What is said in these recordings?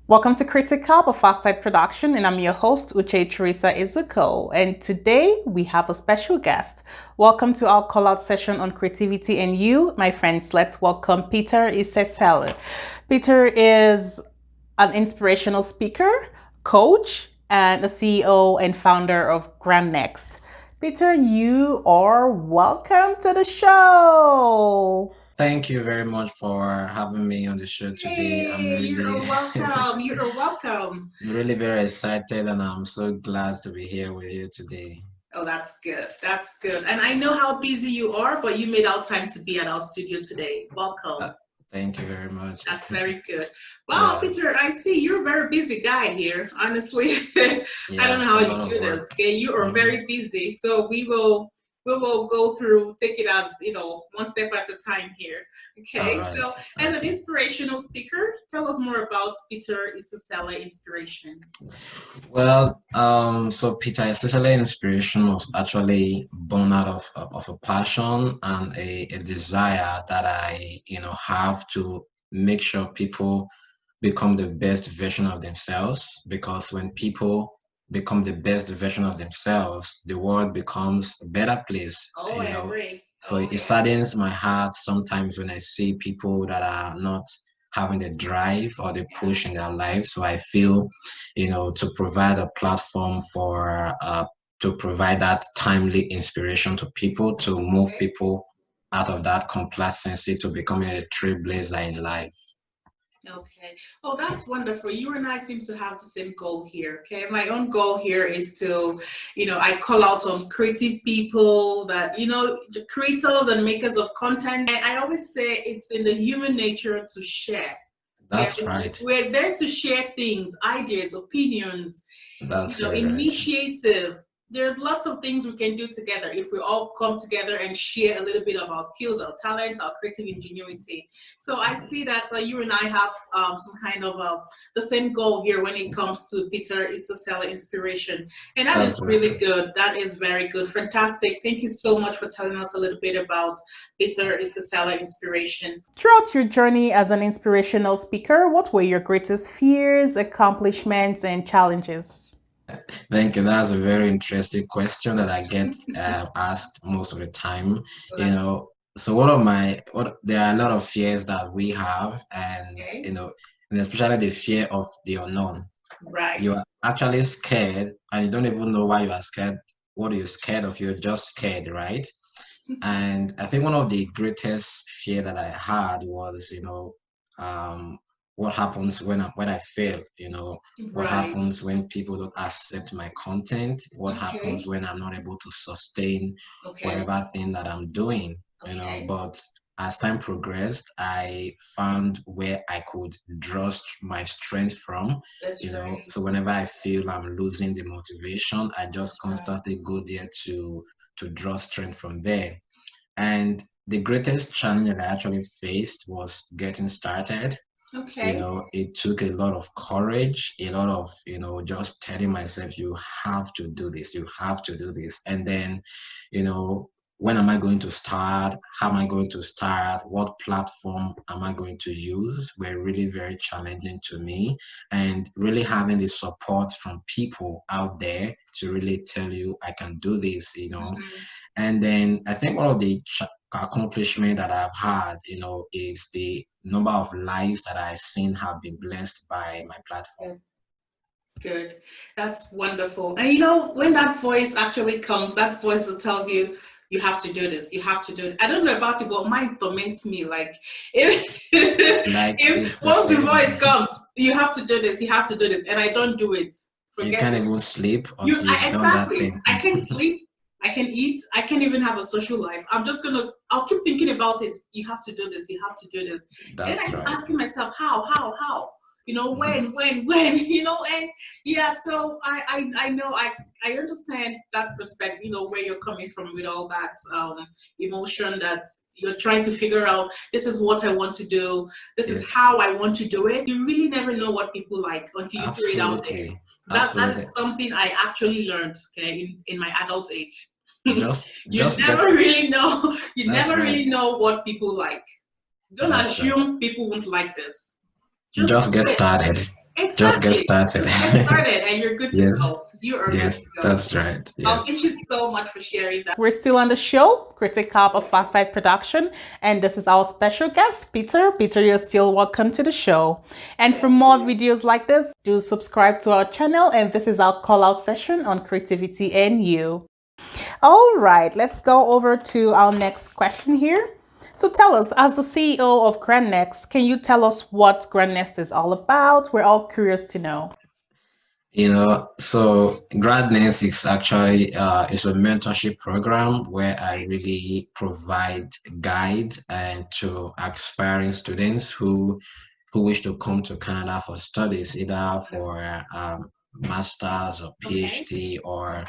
Welcome to Criticurb, a fast-type production, and I'm your host, Teresa Izuko. And today we have a special guest. Welcome to our call-out session on creativity and you, my friends. Let's welcome Peter Isesele. Peter is an inspirational speaker, coach, and a CEO and founder of GradNext. Peter, you are welcome to the show. Thank you very much for having me on the show today. I'm Hey, really, you're welcome. You're welcome. really very excited and I'm so glad to be here with you today. Oh, that's good. That's good. And I know how busy you are, but you made out time to be at our studio today. Uh, Welcome. Thank you very much. That's very good. Wow, Yeah, Peter, I see you're a very busy guy here. Honestly, I don't yeah, know it's how a you lot of do work. this. Okay, you are hmm very busy. So we will go through, take it as one step at a time here. All Okay. right. So as an Okay. inspirational speaker, tell us more about Peter Isesele Inspiration. So Peter Isesele Inspiration was actually born out of a passion and a desire that I have to make sure people become the best version of themselves. Because when people become the best version of themselves, the world becomes a better place, Oh, I agree. So Oh, it yeah. saddens my heart sometimes when I see people that are not having the drive or the Yeah. push in their life. So I feel, to provide a platform to provide that timely inspiration to people, to move Okay. people out of that complacency to becoming a trailblazer in life. Okay. Oh, that's wonderful. You and I seem to have the same goal here. Okay. My own goal here is to, I call out on creative people that, the creators and makers of content. And I always say it's in the human nature to share. Okay. That's right. We're there to share things, ideas, opinions, That's very right. initiative. There are lots of things we can do together if we all come together and share a little bit of our skills, our talent, our creative ingenuity. So I see that you and I have some kind of the same goal here when it comes to Peter Isesele inspiration, and that is That's very really true. good. That is very good, fantastic. Thank you so much for telling us a little bit about Peter Isesele inspiration. Throughout your journey as an inspirational speaker, what were your greatest fears, accomplishments, and challenges? Thank you. That's a very interesting question that I get asked most of the time. You Well, know, so what there are a lot of fears that we have, and okay. and especially the fear of the unknown. Right. You are actually scared, and you don't even know why you are scared. What are you scared of? You're just scared, right? And I think one of the greatest fear that I had was, um, what happens when I fail, what Right. happens when people don't accept my content, what happens Okay. when I'm not able to sustain Okay. whatever thing that I'm doing, Okay. but as time progressed, I found where I could draw my strength from, That's right. so whenever I feel I'm losing the motivation, I just That's right. constantly go there to draw strength from there. And the greatest challenge that I actually faced was getting started. Okay. It took a lot of courage, a lot of, just telling myself, you have to do this, you have to do this. And then, you know, when am I going to start? How am I going to start? What platform am I going to use? Were really very challenging to me. And really having the support from people out there to really tell you, I can do this, Mhm. and then I think one of the accomplishment that I've had, is the number of lives that I've seen have been blessed by my platform. Good. Good. That's wonderful. And when that voice actually comes, that voice that tells you you have to do this, you have to do it. I don't know about you, but mine torments me. Like if Like if it's the once the same. voice comes, you have to do this, you have to do this, and I don't do it. You Forget can't it. even sleep until you've done that Exactly. thing. I can sleep. I can eat. I can't even have a social life. I'll keep thinking about it. You have to do this. You have to do this. And then I That's keep right. asking myself, how? Mhm. When, and yeah, so I know I understand that perspective, where you're coming from with all that emotion that you're trying to figure out, this is what I want to do, this is Yes, how I want to do it. You really never know what people like until you throw it out there. absolutely. That Absolutely. is something I actually learned, okay, in my adult age. You Just get, never really know. You that's never right. really know what people like. Don't That's right. assume people won't like this. Just Just do get it. started. Just get Exactly. started. Just get started and you're good to Yes, go. You are good yes, to go. that's right. Thank Yes. you so much for sharing that. We're still on the show, Criticurb of Fast Side Production, and this is our special guest, Peter. Peter, you're still welcome to the show. And for more videos like this, do subscribe to our channel, and this is our call out session on creativity and you. All right, let's go over to our next question here. So tell us, as the CEO of GradNext, can you tell us what GradNext is all about? We're all curious to know. So GradNext is actually is a mentorship program where I really provide guide and to aspiring students who wish to come to Canada for studies, either for master's or PhD or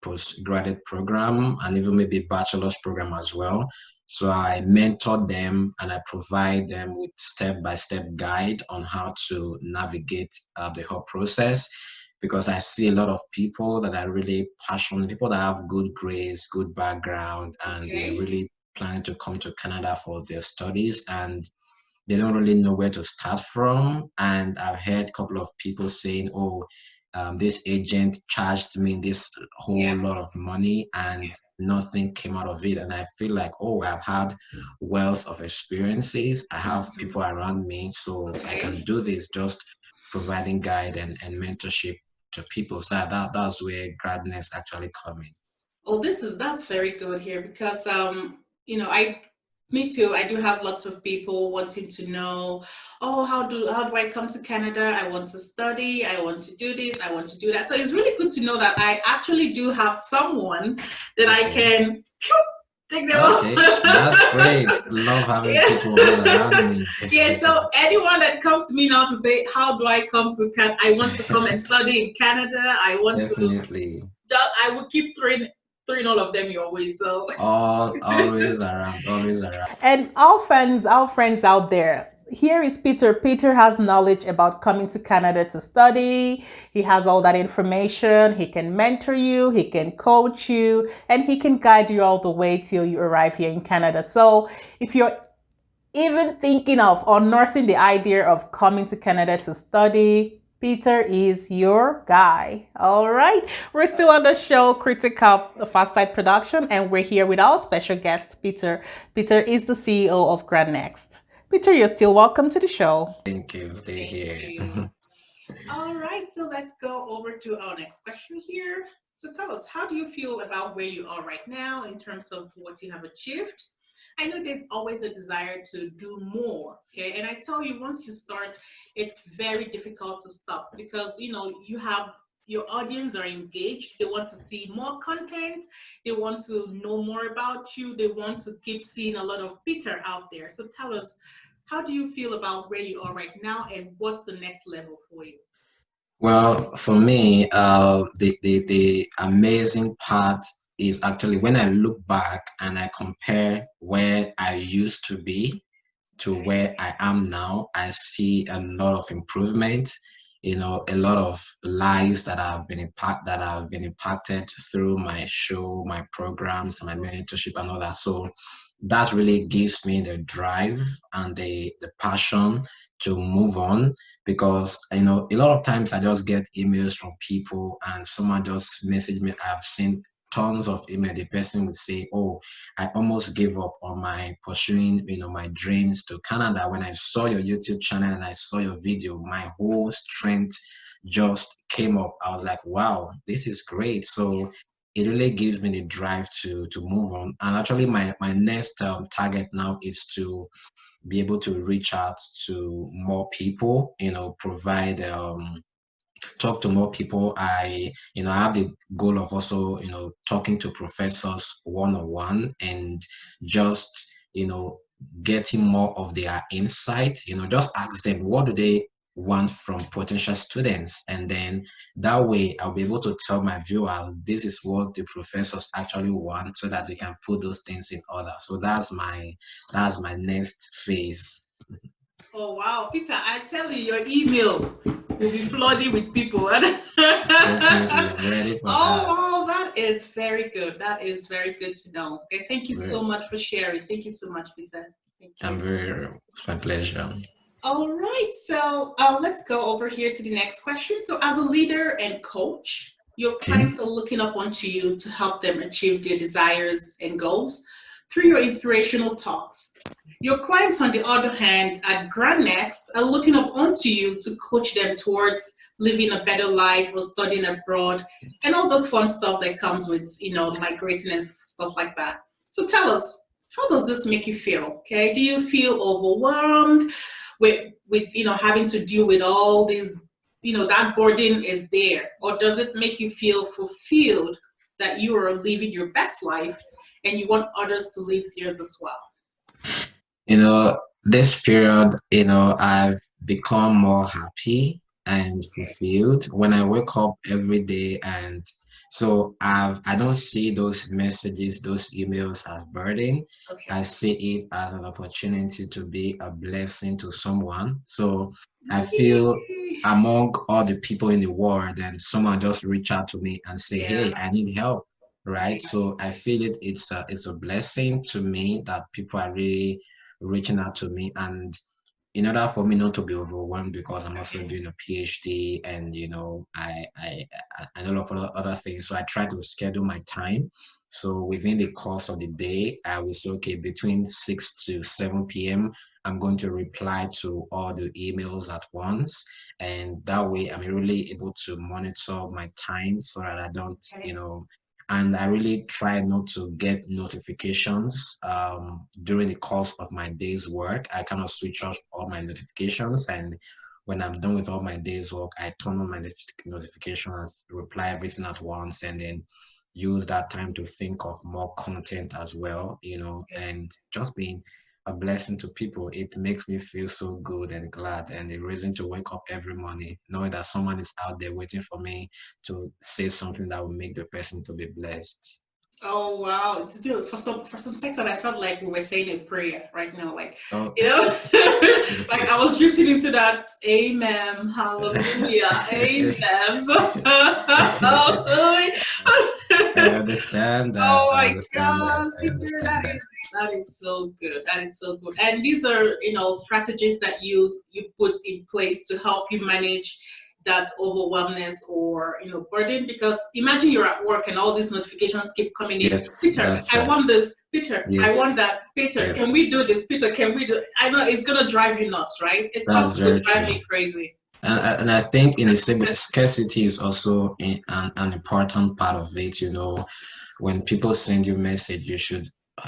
postgraduate program, and even maybe bachelor's program as well. So I mentor them and I provide them with step-by-step guide on how to navigate the whole process, because I see a lot of people that are really passionate, people that have good grades, good background, and they really plan to come to Canada for their studies, and they don't really know where to start from. And I've heard a couple of people saying, oh, this agent charged me this whole lot of money and nothing came out of it. And I feel like, oh, I've had wealth of experiences. I have people around me, so I can do this, just providing guide and mentorship to people. So that's where GradNext actually come in. Oh, that's very good here because I me too. I do have lots of people wanting to know, oh, how do I come to Canada? I want to study, I want to do this, I want to do that. So it's really good to know that I actually do have someone that I Okay. can take them Okay, that's great. Love having people all around me. Yeah, so anyone that comes to me now to say, how do I come to I want to come and study in Canada. I want to Definitely. I will keep throwing all of them your way. So Always around, always around. and our friends out there, here is Peter. Peter has knowledge about coming to Canada to study. He has all that information. He can mentor you, he can coach you, and he can guide you all the way till you arrive here in Canada. So if you're even thinking of or nursing the idea of coming to Canada to study, Peter is your guy. All right. We're still on the show, Criticurb, the Fast Side Production, and we're here with our special guest, Peter. Peter is the CEO of GradNext. Peter, you're still welcome to the show. Thank you. Stay here. All right, so let's go over to our next question here. So tell us, how do you feel about where you are right now in terms of what you have achieved? I know there's always a desire to do more, okay? And I tell you, once you start, it's very difficult to stop because, you have your audience are engaged. They want to see more content. They want to know more about you. They want to keep seeing a lot of Peter out there. So tell us, how do you feel about where you are right now and what's the next level for you? Well, for me, the amazing part is actually when I look back and I compare where I used to be to where I am now, I see a lot of improvement. A lot of lives that have been impacted through my show, my programs, my mentorship, and all that. So that really gives me the drive and the passion to move on, because a lot of times I just get emails from people and someone just message me. I've seen tons of email. The person would say, oh, I almost gave up on my pursuing, my dreams to Canada. When I saw your YouTube channel and I saw your video, my whole strength just came up. I was like, wow, this is great. So it really gives me the drive to move on. And actually, my next target now is to be able to reach out to more people, provide talk to more people. I have the goal of also, talking to professors one-on-one and just, getting more of their insight, just ask them, what do they want from potential students? And then that way I'll be able to tell my viewers, this is what the professors actually want, so that they can put those things in order. So that's my next phase. Oh wow, Peter, I tell you, your email will be flooding with people. Definitely, I'm ready for Oh that. wow, that is very good. That is very good to know. Okay, thank you so Great. much for sharing. Thank you so much, Peter. Thank you. It's my pleasure. All right, so let's go over here to the next question. So, as a leader and coach, your Okay. clients are looking up onto you to help them achieve their desires and goals through your inspirational talks. Your clients, on the other hand, at GradNext, are looking up onto you to coach them towards living a better life or studying abroad and all those fun stuff that comes with, migrating and stuff like that. So, tell us, how does this make you feel? Okay, do you feel overwhelmed with having to deal with all these, that burden is there, or does it make you feel fulfilled that you are living your best life and you want others to live theirs as well? This period, I've become more happy and Okay. fulfilled when I wake up every day. And so I don't see those messages, those emails as burden. I Okay. see it as an opportunity to be a blessing to someone. So I feel Yay. among all the people in the world, and someone just reach out to me and say, Yeah. "Hey, I need help." Right. Yeah. So I feel it's a blessing to me that people are really reaching out to me. And in order for me not to be overwhelmed, because I'm also Okay. doing a PhD, and I know a lot of other things, so I try to schedule my time. So within the course of the day, I will say, okay, between 6 to 7 p.m., I'm going to reply to all the emails at once, and that way I'm really able to monitor my time so that I don't, Okay. and I really try not to get notifications during the course of my day's work. I kind of switch off all my notifications, and when I'm done with all my day's work, I turn on my notifications, reply everything at once, and then use that time to think of more content as well, Okay. and just being a blessing to people. It makes me feel so good and glad, and a reason to wake up every morning knowing that someone is out there waiting for me to say something that will make the person to be blessed. Oh wow! Dude, for some second, I felt like we were saying a prayer right now, like Oh, you know, like I was drifting into that. Amen, Hallelujah, Amen. I understand that. Oh I my understand that. God, I Peter, understand that. that is so good. That is so good. And these are, strategies that you put in place to help you manage that overwhelmness or burden. Because imagine you're at work and all these notifications keep coming in. Yes, Peter, that's I right. want this. Peter, I want Yes, that. Peter, can yes, we do this? Peter, can we do? I know it's gonna drive you nuts, right? It that's honestly very drive true. me crazy. And I think in the same way, scarcity is also an important part of it. When people send you message,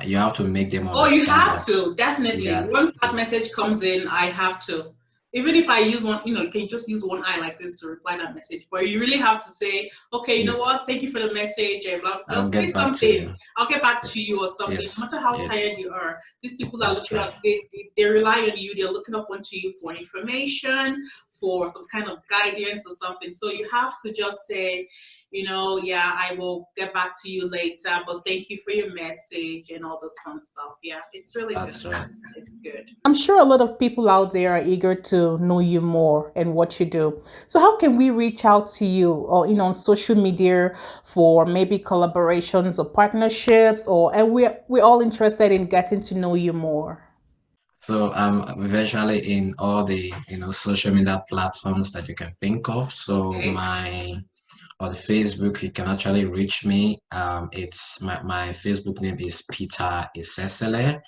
you have to make them Oh, you understand have that. to, definitely. Yes, Once that yes, message comes in, I have to. Even if I use one, you can just use one eye like this to reply that message. But you really have to say, okay, you know yes. what? Thank you for the message. And blah, I'll just say get back to something. you. I'll get back to Yes, you or something. No yes, matter how tired yes. you are, these people are That's looking right. up, they rely on you. They're looking up onto you for information, for some kind of guidance or something. So you have to just say, yeah, I will get back to you later, but thank you for your message and all this fun stuff. Yeah, it's really good. That's right. It's good. I'm sure a lot of people out there are eager to know you more and what you do. So how can we reach out to you or on social media for maybe collaborations or partnerships, or and we're all interested in getting to know you more. So I'm virtually in all the social media platforms that you can think of. So Okay. my on Facebook, you can actually reach me. It's my Facebook name is Peter Isesele,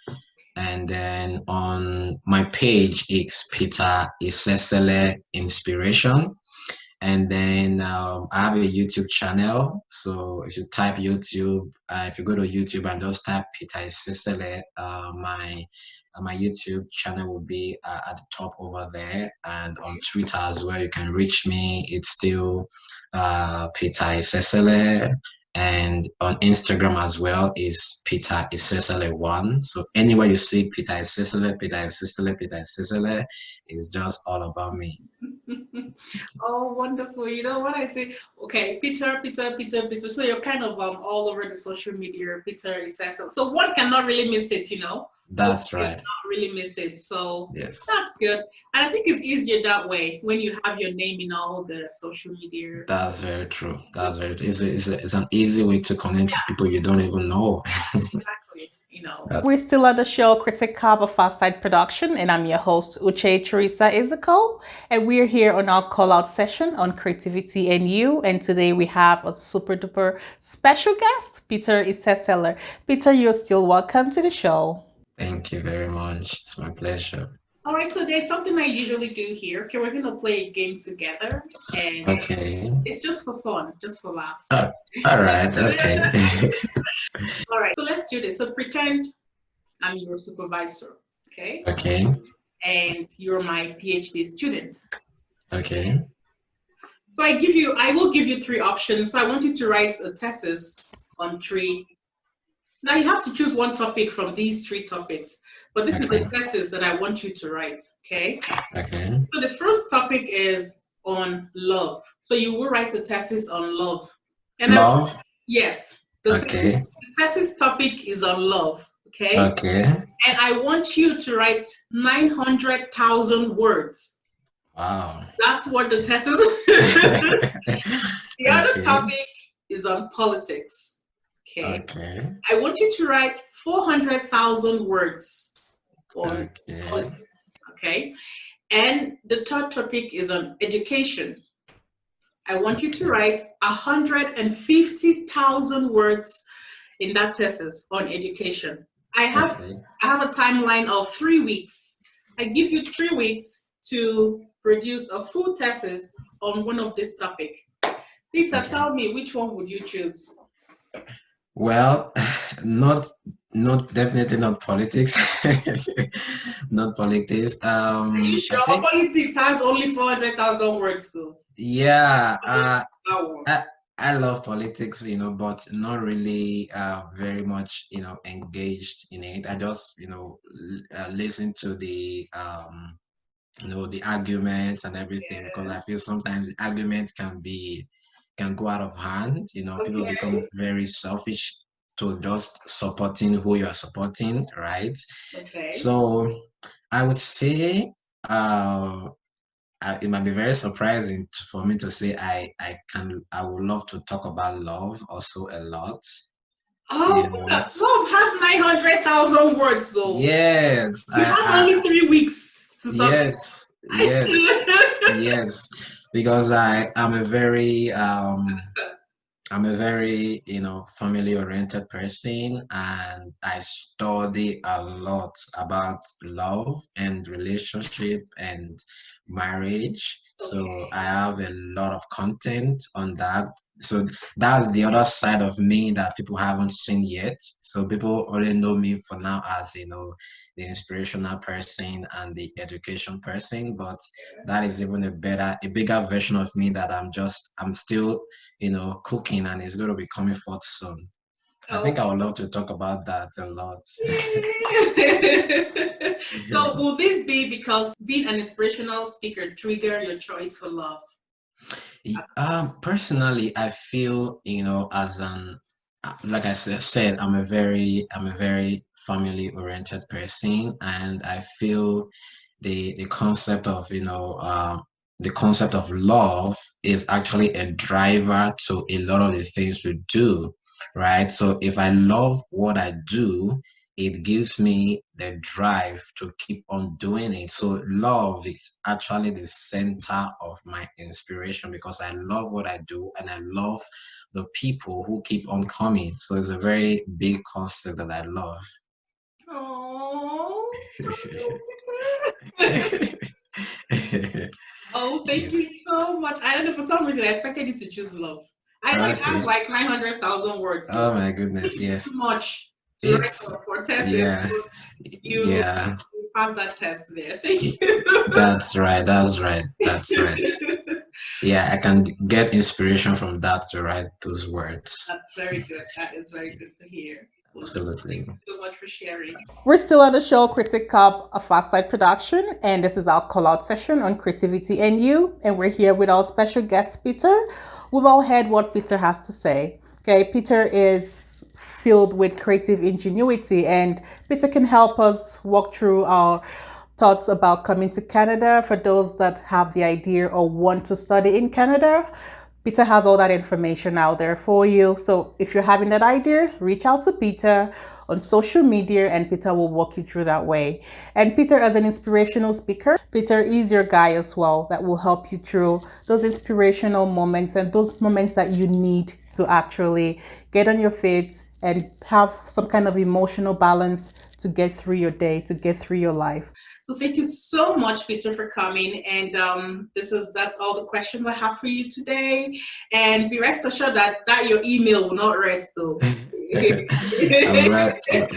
and then on my page it's Peter Isesele Inspiration. And then I have a YouTube channel. So if you type YouTube, if you go to YouTube and just type Peter Isesele, my YouTube channel will be at the top over there. And on Twitter as well, you can reach me. It's still Peter Isesele. And on Instagram as well is Peter Isesele1. So anywhere you see Peter Isesele, Peter Isesele, Peter Isesele, it's just all about me. Oh, wonderful. You know what I say? Okay, Peter. So you're kind of all over the social media. Peter is so one cannot really miss it. One That's right. cannot really miss it. So Yes. that's good. And I think it's easier that way when you have your name in all the social media. That's very true. That's very true. It's an easy way to connect with people you don't even know. Exactly. We're still on the show Criticurb, a Fast Side production, and I'm your host, Teresa Isesele, and we're here on our call-out session on creativity and you. And today we have a super duper special guest, Peter Isesele. Peter, you're still welcome to the show. Thank you very much. It's my pleasure. All right, so there's something I usually do here. Okay, we're going to play a game together, and it's just for fun, just for laughs. All right, okay. All right, so let's do this. So pretend I'm your supervisor, okay? Okay. And you're my PhD student. Okay. So I will give you three options. So I want you to write a thesis on three. Now you have to choose one topic from these three topics, but this is a thesis that I want you to write, okay? Okay. So the first topic is on love. So you will write a thesis on love. And love? Yes. The thesis topic is on love, okay? Okay. And I want you to write 900,000 words. Wow. That's what the thesis is. The other topic is on politics. Okay. I want you to write 400,000 words on politics. Okay. And the third topic is on education. I want you to write 150,000 words in that thesis on education. I have a timeline of 3 weeks. I give you 3 weeks to produce a full thesis on one of this topic. Peter, tell me, which one would you choose? Well, definitely not politics. Not politics. Are you sure? Politics has only 400,000 words, so. Yeah, I love politics, but not really very much, engaged in it. I just, listen to the the arguments and everything, because I feel sometimes the arguments can go out of hand. People become very selfish to just supporting who you are supporting, right? Okay. So I would say it might be very surprising for me to say I would love to talk about love also a lot. Oh, love has 900,000 words, so yes, you have only 3 weeks to submit. Yes, because I'm a very family-oriented person, and I study a lot about love and relationship and marriage. So I have a lot of content on that. So that's the other side of me that people haven't seen yet. So people only know me for now as, the inspirational person and the education person, but that is even a bigger version of me that I'm still, cooking, and it's going to be coming forth soon. I think I would love to talk about that a lot. So will this be because being an inspirational speaker trigger your choice for love? Personally, I feel, like I said, I'm a very family-oriented person, and I feel the concept of love is actually a driver to a lot of the things we do, right? So if I love what I do, it gives me the drive to keep on doing it. So love is actually the center of my inspiration, because I love what I do and I love the people who keep on coming. So it's a very big concept that I love. Oh, oh, thank you so much. I don't know, for some reason I expected you to choose love. I know it has like 900,000 words. So oh my goodness, yes. Too much to write for tests. Yeah. You passed that test there. Thank you. That's right. Yeah, I can get inspiration from that to write those words. That's very good. That is very good to hear. Absolutely. Thank you so much for sharing. We're still on the show Criticurb, a Fast Side production, and this is our call-out session on creativity and you. And we're here with our special guest, Peter. We've all heard what Peter has to say. Okay, Peter is filled with creative ingenuity, and Peter can help us walk through our thoughts about coming to Canada for those that have the idea or want to study in Canada. Peter has all that information out there for you. So if you're having that idea, reach out to Peter, on social media, and Peter will walk you through that way. And Peter, as an inspirational speaker, Peter is your guy as well that will help you through those inspirational moments and those moments that you need to actually get on your feet and have some kind of emotional balance to get through your day, to get through your life. So thank you so much, Peter, for coming. And that's all the questions I have for you today. And be rest assured that your email will not rest though. I'm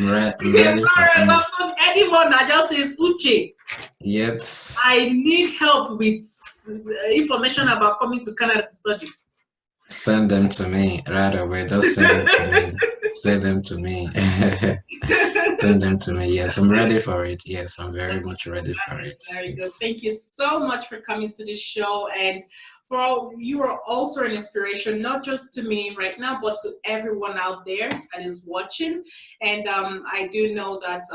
ready for anyone that just says Uche. Yes. I need help with information about coming to Canada to study. Send them to me right away. Just send them to me. Send them to me. Send them to me. Yes, I'm ready for it. Yes, I'm very much ready for it. Very good. Thank you so much for coming to the show. And for all, you are also an inspiration, not just to me right now, but to everyone out there that is watching. And I do know that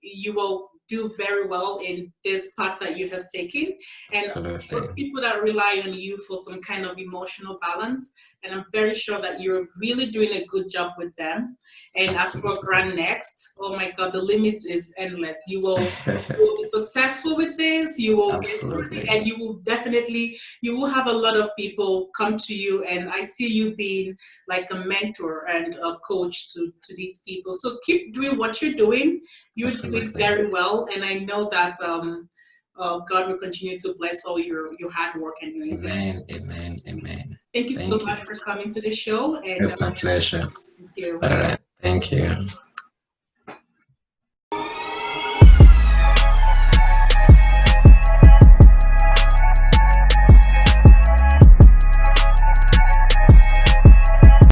you will do very well in this path that you have taken. And Absolutely. those people that rely on you for some kind of emotional balance, and I'm very sure that you're really doing a good job with them. And Absolutely. as for GradNext, oh my God, the limit is endless. You will be successful with this. You will Absolutely. get through it, and you will have a lot of people come to you. And I see you being like a mentor and a coach to these people. So keep doing what you're doing. You're doing very well, and I know that God will continue to bless all your hard work and your Amen. Amen. Amen. Thank you so much for coming to the show. And it's my pleasure. thank you. All right. Thank you.